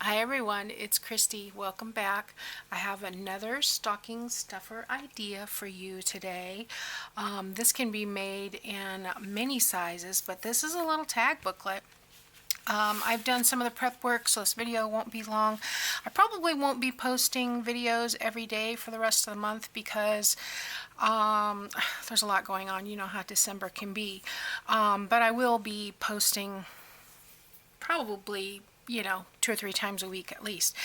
Hi everyone, it's Kristi. Welcome back. I have another stocking stuffer idea for you today. This can be made in many sizes, but this is a little tag booklet. I've done some of the prep work, so this video won't be long. I probably won't be posting videos every day for the rest of the month because there's a lot going on. You know how December can be. But I will be posting probably 2 or 3 times a week at least.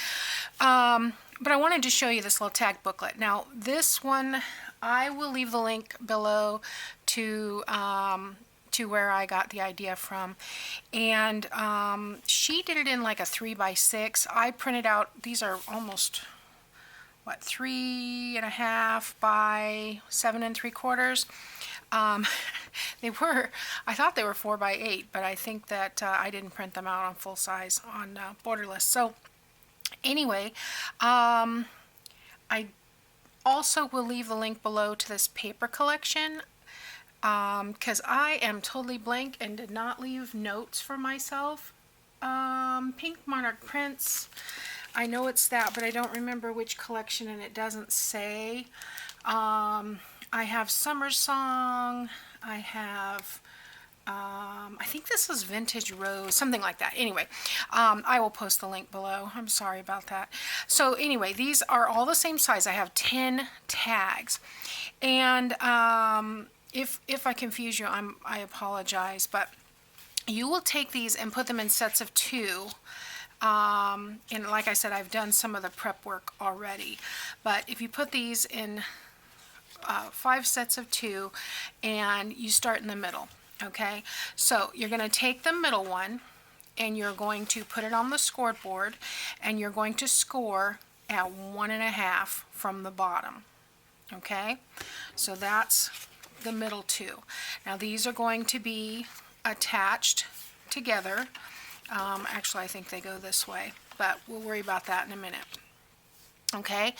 But I wanted to show you this little tag booklet. Now this one, I will leave the link below to where I got the idea from, and she did it in like a 3x6. I printed out, these are almost 3.5 by 7 3/4. They were, I thought they were 4x8, but I think that I didn't print them out on full size on borderless. So anyway, I also will leave the link below to this paper collection because I am totally blank and did not leave notes for myself. Pink Monarch prints, I know it's that, but I don't remember which collection, and it doesn't say. I have Summer Song, I have, I think this is Vintage Rose, something like that. Anyway, I will post the link below. I'm sorry about that. So anyway, these are all the same size. I have 10 tags. And if I confuse you, I apologize. But you will take these and put them in sets of 2. And like I said, I've done some of the prep work already. But if you put these in 5 sets of 2, and you start in the middle. Okay, so you're going to take the middle one and you're going to put it on the scoreboard, and you're going to score at 1.5 from the bottom. Okay, so that's the middle 2. Now these are going to be attached together. Actually, I think they go this way, but we'll worry about that in a minute. Okay,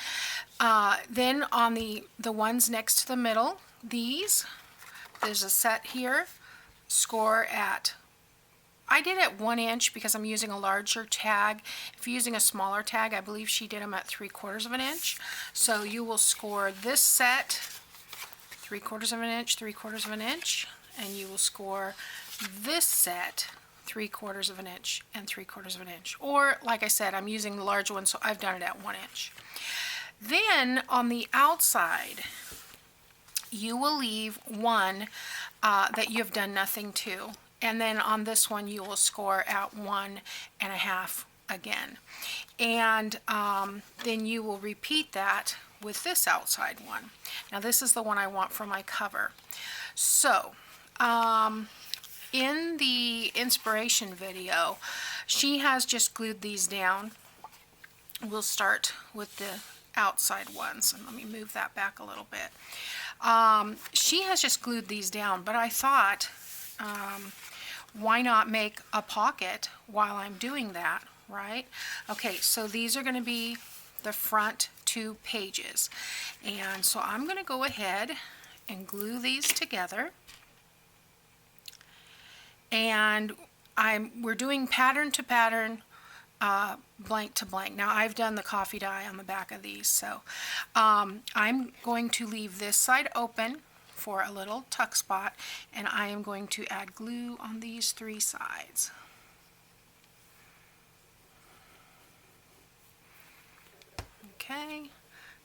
then on the ones next to the middle, there's a set here, score at, I did at 1 inch because I'm using a larger tag. If you're using a smaller tag, I believe she did them at 3/4 of an inch. So you will score this set 3/4 of an inch, 3/4 of an inch, and you will score this set 3/4 of an inch and 3/4 of an inch. Or like I said, I'm using the large one, so I've done it at 1 inch. Then on the outside, you will leave one that you have done nothing to, and then on this one you will score at 1.5 again, and then you will repeat that with this outside one. Now this is the one I want for my cover. So in the inspiration video, she has just glued these down. We'll start with the outside ones, and let me move that back a little bit. She has just glued these down, but I thought, why not make a pocket while I'm doing that, right? Okay, so these are going to be the front 2 pages, and so I'm going to go ahead and glue these together. And we're doing pattern to pattern, blank to blank. Now I've done the coffee dye on the back of these, so I'm going to leave this side open for a little tuck spot, and I am going to add glue on these 3 sides. Okay,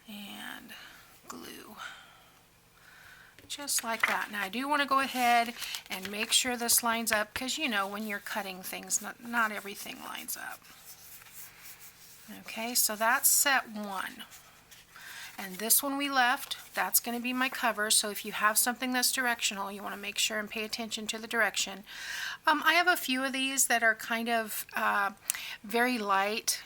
and glue. Just like that. Now I do want to go ahead and make sure this lines up, because you know when you're cutting things, not everything lines up. Okay, so that's set 1. And this one we left, that's going to be my cover. So if you have something that's directional, you want to make sure and pay attention to the direction. I have a few of these that are kind of very light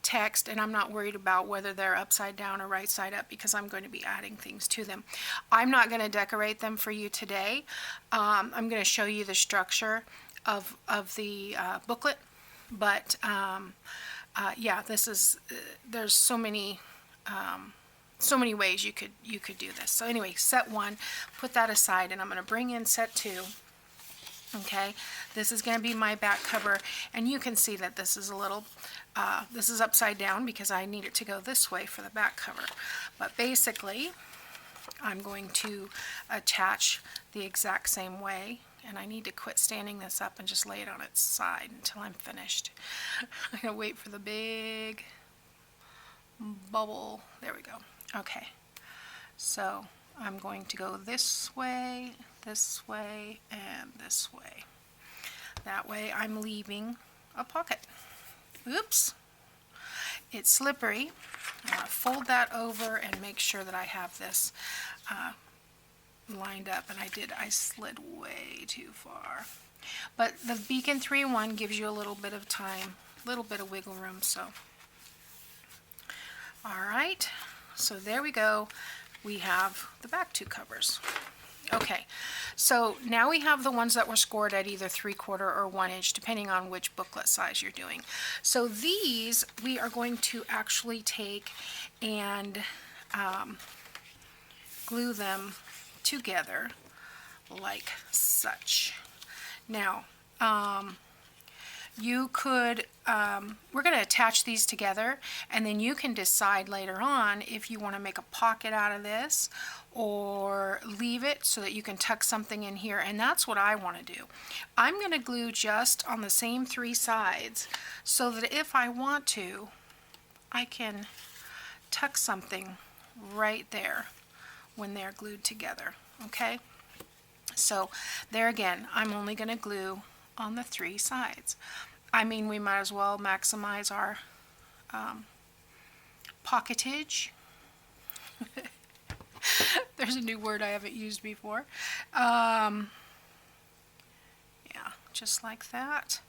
text, and I'm not worried about whether they're upside down or right side up because I'm going to be adding things to them. I'm not going to decorate them for you today. I'm going to show you the structure of the booklet, but yeah, this is, there's so many ways you could do this. So anyway, set 1, put that aside, and I'm going to bring in set 2. Okay, this is going to be my back cover, and you can see that this is a little, this is upside down because I need it to go this way for the back cover. But basically, I'm going to attach the exact same way, and I need to quit standing this up and just lay it on its side until I'm finished. I'm going to wait for the big bubble. There we go. Okay, so I'm going to go this way, and this way. That way I'm leaving a pocket. Oops, it's slippery. I want to fold that over and make sure that I have this lined up, and I slid way too far. But the Beacon 3-in-1 gives you a little bit of time, a little bit of wiggle room, so. Alright, so there we go. We have the back two covers. Okay, so now we have the ones that were scored at either 3/4 or 1 inch, depending on which booklet size you're doing. So these we are going to actually take and glue them together like such. Now, you could, we're going to attach these together, and then you can decide later on if you want to make a pocket out of this or leave it so that you can tuck something in here, and that's what I want to do. I'm going to glue just on the same 3 sides so that if I want to, I can tuck something right there when they're glued together. Okay? So there again, I'm only going to glue on the 3 sides. I mean, we might as well maximize our pocketage. There's a new word I haven't used before. Yeah, just like that.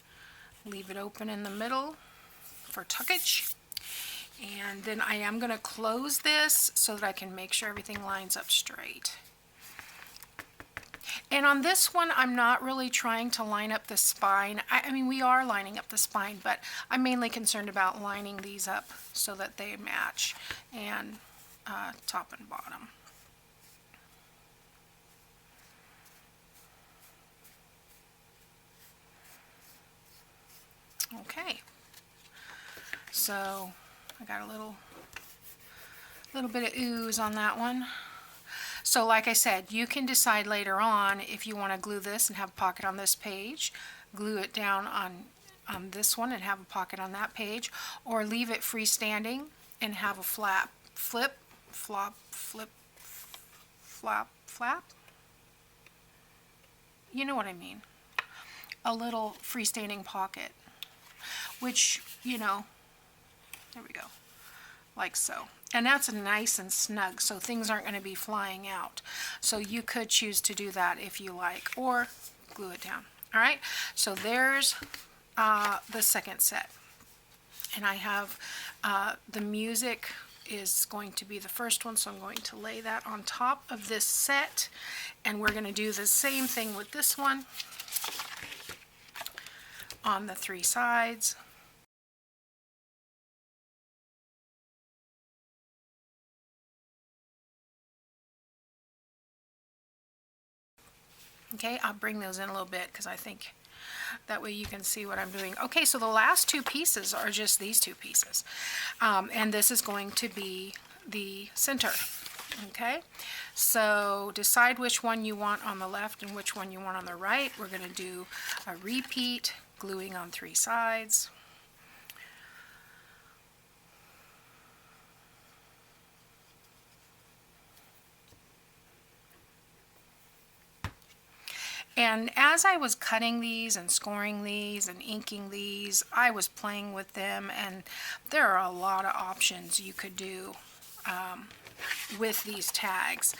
Leave it open in the middle for tuckage. And then I am going to close this so that I can make sure everything lines up straight. And on this one, I'm not really trying to line up the spine. I mean, we are lining up the spine, but I'm mainly concerned about lining these up so that they match, and top and bottom. Okay, so I got a little bit of ooze on that one. So like I said, you can decide later on if you want to glue this and have a pocket on this page, glue it down on this one and have a pocket on that page, or leave it freestanding and have a flap, flip, flop, flip, flap, flap. You know what I mean. A little freestanding pocket, which, you know, there we go, like so. And that's nice and snug, so things aren't going to be flying out. So you could choose to do that if you like, or glue it down. All right, so there's the second set. And I have the music is going to be the first one, so I'm going to lay that on top of this set. And we're going to do the same thing with this one on the 3 sides. Okay, I'll bring those in a little bit because I think that way you can see what I'm doing. Okay, so the last 2 pieces are just these 2 pieces. And this is going to be the center. Okay, so decide which one you want on the left and which one you want on the right. We're going to do a repeat, gluing on 3 sides. And as I was cutting these and scoring these and inking these, I was playing with them, and there are a lot of options you could do with these tags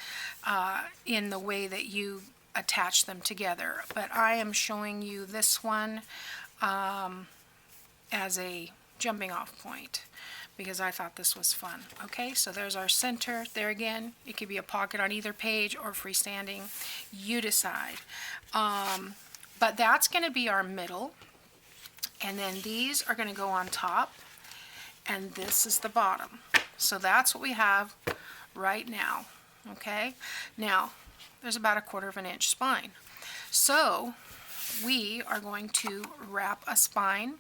in the way that you attach them together. But I am showing you this one as a jumping off point because I thought this was fun. Okay, so there's our center. There again, it could be a pocket on either page or freestanding. You decide. But that's going to be our middle. And then these are going to go on top. And this is the bottom. So that's what we have right now. Okay, now there's about a 1/4 of an inch spine. So we are going to wrap a spine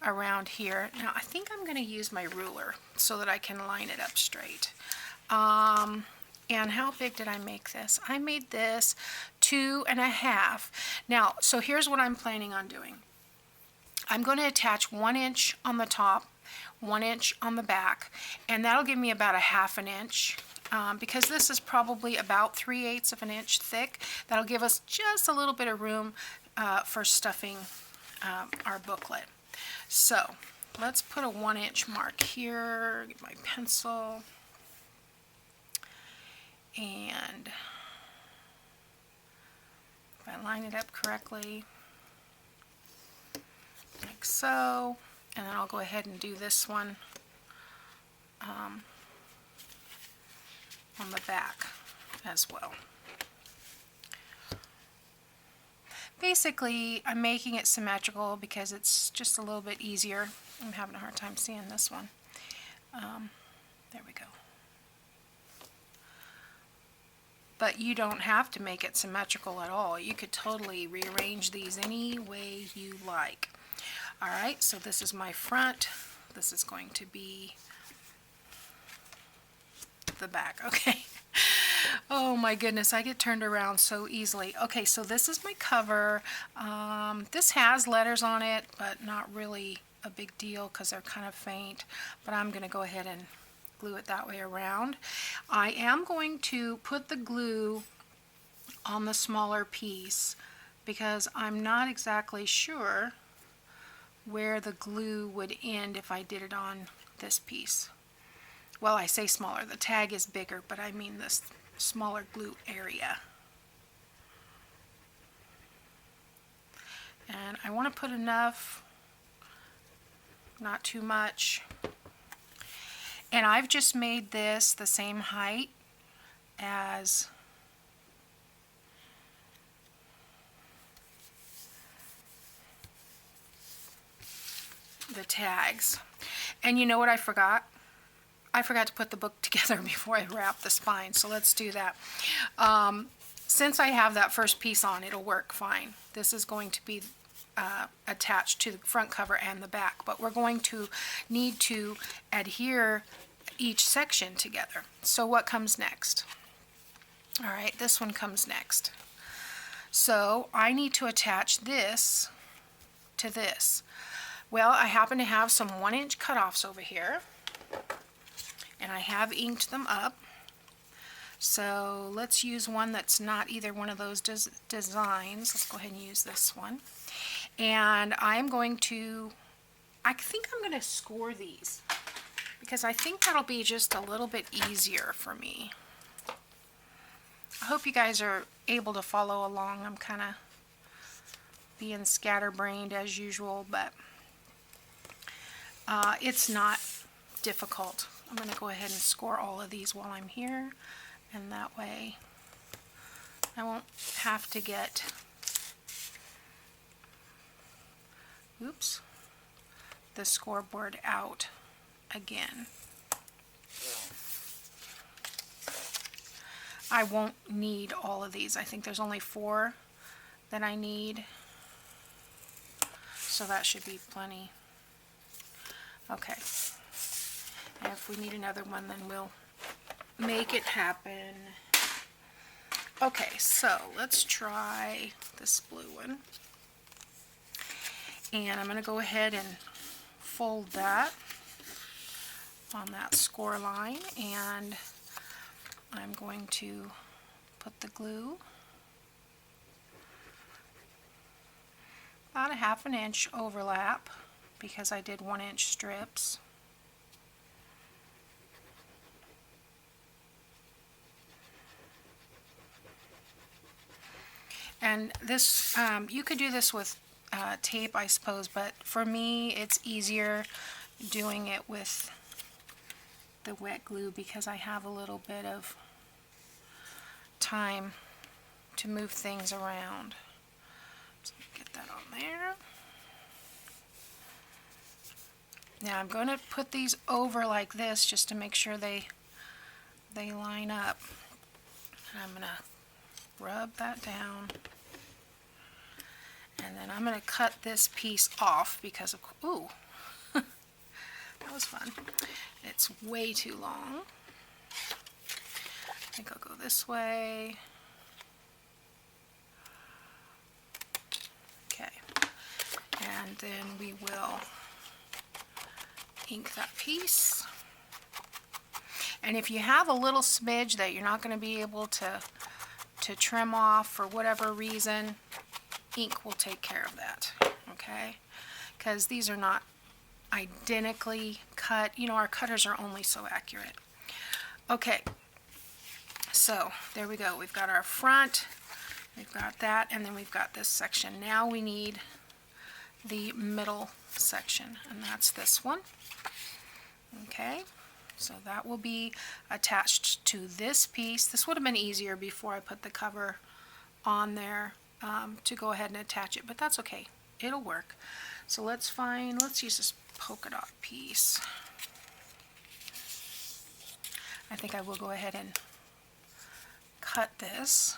around here. Now I think I'm going to use my ruler so that I can line it up straight. And how big did I make this? I made this 2.5. Now, so here's what I'm planning on doing. I'm going to attach 1 inch on the top, 1 inch on the back, and that'll give me about a 1/2 inch. Because this is probably about 3/8 of an inch thick, that'll give us just a little bit of room for stuffing our booklet. So let's put a 1 inch mark here, get my pencil, and if I line it up correctly, like so, and then I'll go ahead and do this one on the back as well. Basically, I'm making it symmetrical because it's just a little bit easier. I'm having a hard time seeing this one. There we go. But you don't have to make it symmetrical at all. You could totally rearrange these any way you like. Alright, so this is my front. This is going to be the back. Okay. Oh my goodness, I get turned around so easily. Okay, so this is my cover. This has letters on it, but not really a big deal because they're kind of faint. But I'm going to go ahead and glue it that way around. I am going to put the glue on the smaller piece because I'm not exactly sure where the glue would end if I did it on this piece. Well, I say smaller, the tag is bigger, but I mean this smaller glue area. And I want to put enough, not too much. And I've just made this the same height as the tags. And you know what I forgot? I forgot to put the book together before I wrap the spine, so let's do that. Since I have that first piece on, it'll work fine. This is going to be attached to the front cover and the back, but we're going to need to adhere each section together. So what comes next? All right, this one comes next. So I need to attach this to this. Well, I happen to have some 1-inch cutoffs over here, and I have inked them up. So let's use one that's not either one of those designs. Let's go ahead and use this one. And I'm going to, I think I'm going to score these because I think that'll be just a little bit easier for me. I hope you guys are able to follow along. I'm kind of being scatterbrained as usual, but it's not difficult. I'm going to go ahead and score all of these while I'm here, and that way I won't have to get, oops, the scoreboard out again. I won't need all of these. I think there's only 4 that I need, so that should be plenty. Okay, and if we need another one, then we'll make it happen. Okay, so let's try this blue one. And I'm going to go ahead and fold that on that score line, and I'm going to put the glue about a 1/2 inch overlap because I did 1-inch strips. And this, you could do this with tape, I suppose, but for me it's easier doing it with the wet glue because I have a little bit of time to move things around. So get that on there. Now I'm going to put these over like this just to make sure they line up. And I'm going to rub that down. And then I'm going to cut this piece off because of, ooh, that was fun. It's way too long. I think I'll go this way. Okay. And then we will ink that piece. And if you have a little smidge that you're not going to be able to trim off for whatever reason, ink will take care of that, okay? Because these are not identically cut. You know, our cutters are only so accurate. Okay, so there we go. We've got our front, we've got that, and then we've got this section. Now we need the middle section, and that's this one. Okay, so that will be attached to this piece. This would have been easier before I put the cover on there to go ahead and attach it, but that's okay. It'll work. So let's use this polka dot piece. I think I will go ahead and cut this.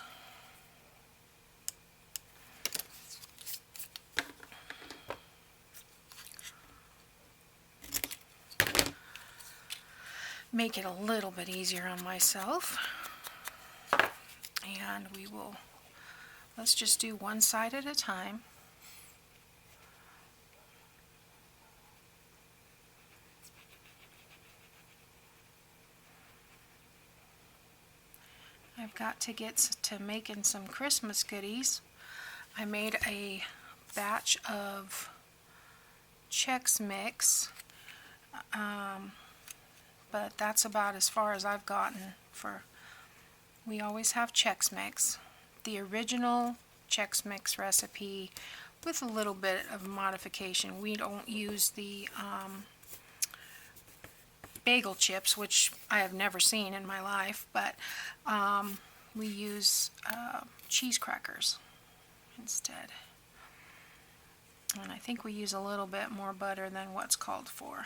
Make it a little bit easier on myself. And let's just do one side at a time. I've got to get to making some Christmas goodies. I made a batch of Chex Mix, but that's about as far as I've gotten for. We always have Chex Mix, the original Chex Mix recipe with a little bit of modification. We don't use the bagel chips, which I have never seen in my life, but we use cheese crackers instead. And I think we use a little bit more butter than what's called for.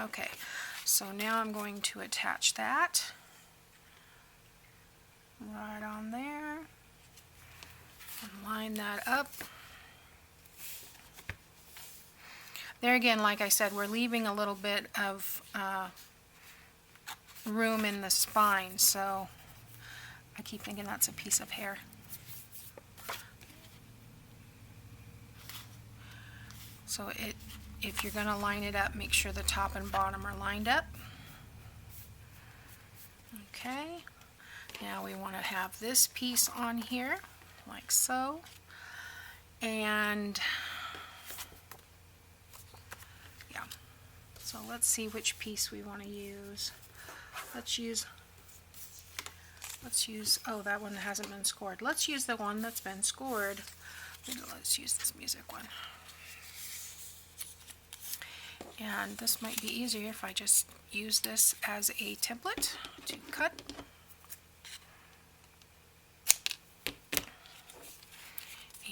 Okay, so now I'm going to attach that right on there and line that up. There again, like I said, we're leaving a little bit of room in the spine, so I keep thinking that's a piece of hair. So if you're going to line it up, make sure the top and bottom are lined up. Okay, now we want to have this piece on here, like so. And yeah, so let's see which piece we want to use. Let's use, oh, that one hasn't been scored. Let's use the one that's been scored. Let's use this music one. And this might be easier if I just use this as a template to cut.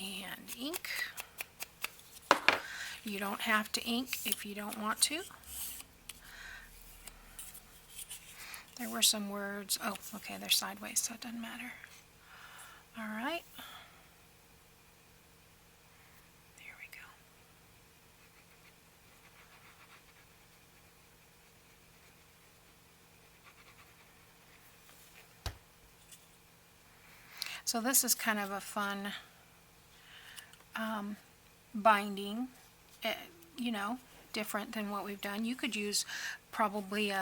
And ink. You don't have to ink if you don't want to. There were some words. Oh, okay, they're sideways, so it doesn't matter. All right. There we go. So this is kind of a fun binding, you know, different than what we've done. You could use probably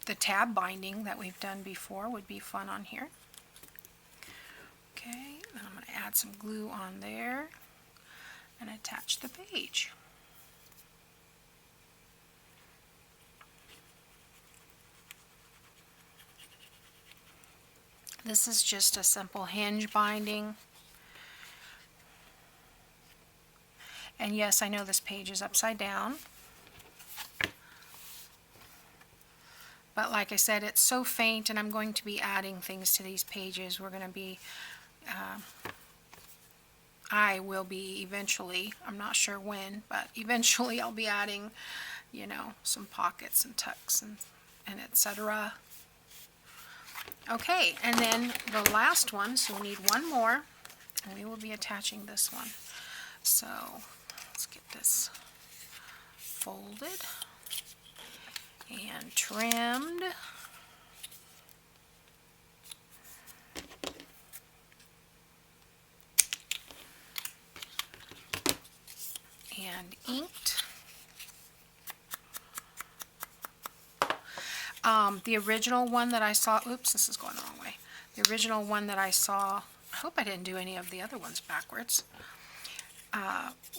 the tab binding that we've done before would be fun on here. Okay, then I'm going to add some glue on there and attach the page. This is just a simple hinge binding. And yes, I know this page is upside down. But like I said, it's so faint, and I'm going to be adding things to these pages. We're going to be, I will be eventually, I'm not sure when, but eventually I'll be adding, you know, some pockets and tucks and etc. Okay, and then the last one, so we need one more, and we will be attaching this one. So let's get this folded and trimmed. And inked. The original one that I saw, oops, this is going the wrong way. The original one that I saw, I hope I didn't do any of the other ones backwards,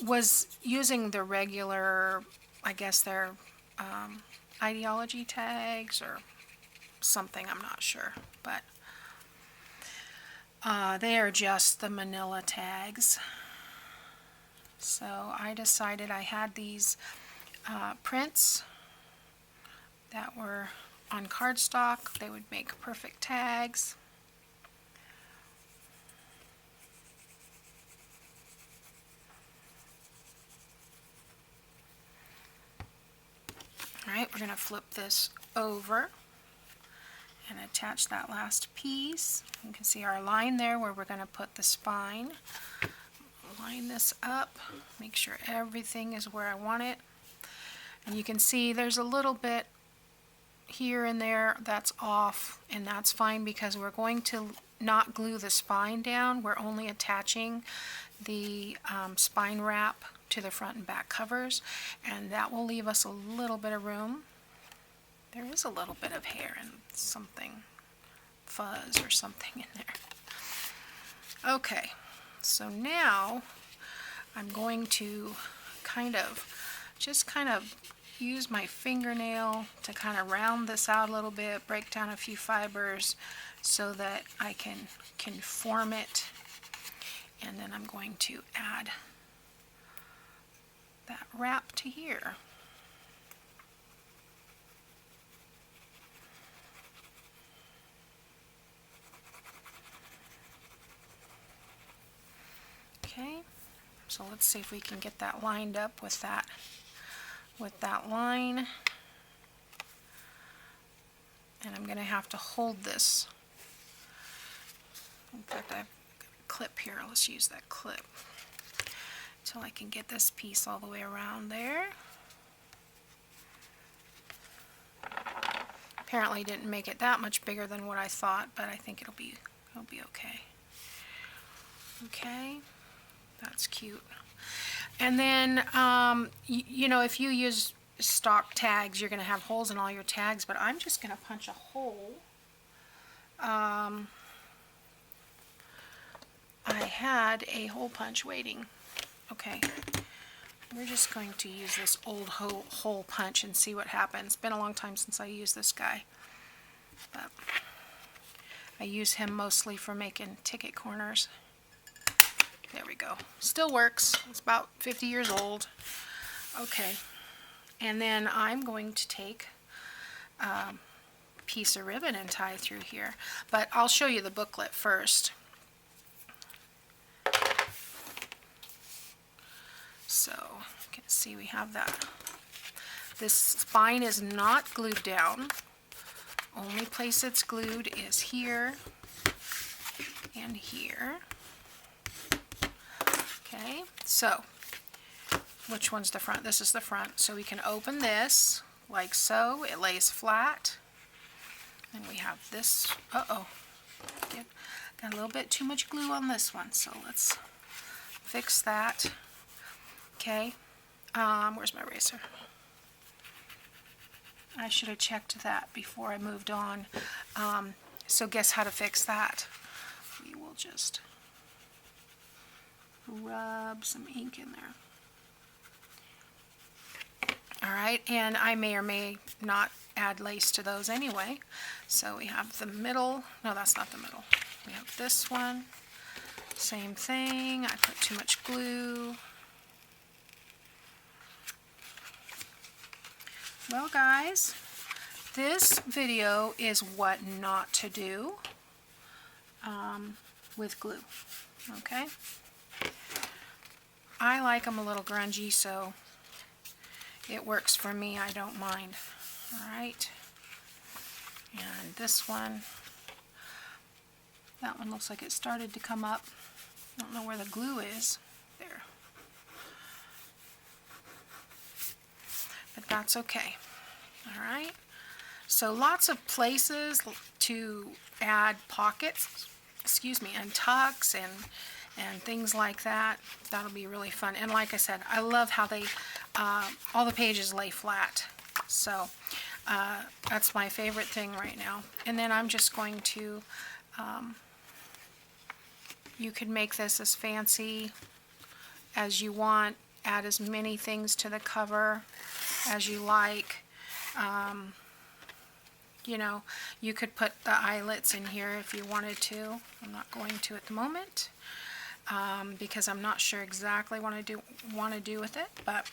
was using the regular, I guess they're ideology tags or something, I'm not sure, but they are just the manila tags. So I decided I had these prints that were on cardstock. They would make perfect tags. Alright, we're going to flip this over and attach that last piece. You can see our line there where we're going to put the spine. Line this up, make sure everything is where I want it. And you can see there's a little bit here and there that's off, and that's fine because we're going to not glue the spine down. We're only attaching the spine wrap to the front and back covers, and that will leave us a little bit of room. There is a little bit of hair and something, fuzz or something in there. Okay, so now I'm going to just kind of use my fingernail to kind of round this out a little bit, break down a few fibers so that I can form it, and then I'm going to add that wrap to here. Okay, so let's see if we can get that lined up with that line. And I'm going to have to hold this. In fact, I've got a clip here. Let's use that clip until I can get this piece all the way around there. Apparently didn't make it that much bigger than what I thought, but I think it'll be okay. Okay, that's cute. And then, you know, if you use stock tags, you're going to have holes in all your tags, but I'm just going to punch a hole. I had a hole punch waiting. Okay, we're just going to use this old hole punch and see what happens. It's been a long time since I used this guy, but I use him mostly for making ticket corners. There we go. Still works. It's about 50 years old. Okay. And then I'm going to take a piece of ribbon and tie through here. But I'll show you the booklet first. So you can see we have that. This spine is not glued down. Only place it's glued is here and here. Okay, so which one's the front? This is the front. So we can open this like so. It lays flat. And we have this. Uh-oh. Got a little bit too much glue on this one. So let's fix that. Okay. Where's my eraser? I should have checked that before I moved on. So guess how to fix that? We will just rub some ink in there. Alright, and I may or may not add lace to those anyway. So we have the middle. No, that's not the middle. We have this one. Same thing. I put too much glue. Well, guys, this video is what not to do with glue. Okay? I like them a little grungy, so it works for me. I don't mind. Alright. And this one, That one looks like it started to come up. I don't know where the glue is. There. But that's okay. All right. So lots of places to add pockets, excuse me, and tucks and things like that. That'll be really fun. And like I said, I love how they, all the pages lay flat. So that's my favorite thing right now. And then I'm just going to, you could make this as fancy as you want, add as many things to the cover as you like. You know, you could put the eyelets in here if you wanted to. I'm not going to at the moment because I'm not sure exactly what I want to do with it, but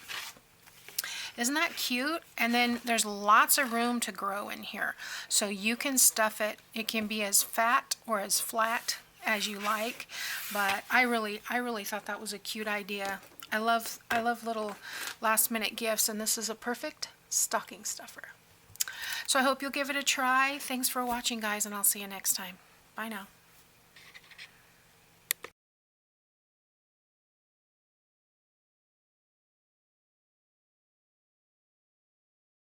isn't that cute? And then there's lots of room to grow in here, so you can stuff it. It can be as fat or as flat as you like, but I really thought that was a cute idea. I love little last minute gifts, and this is a perfect stocking stuffer. So I hope you'll give it a try. Thanks for watching, guys, and I'll see you next time. Bye now.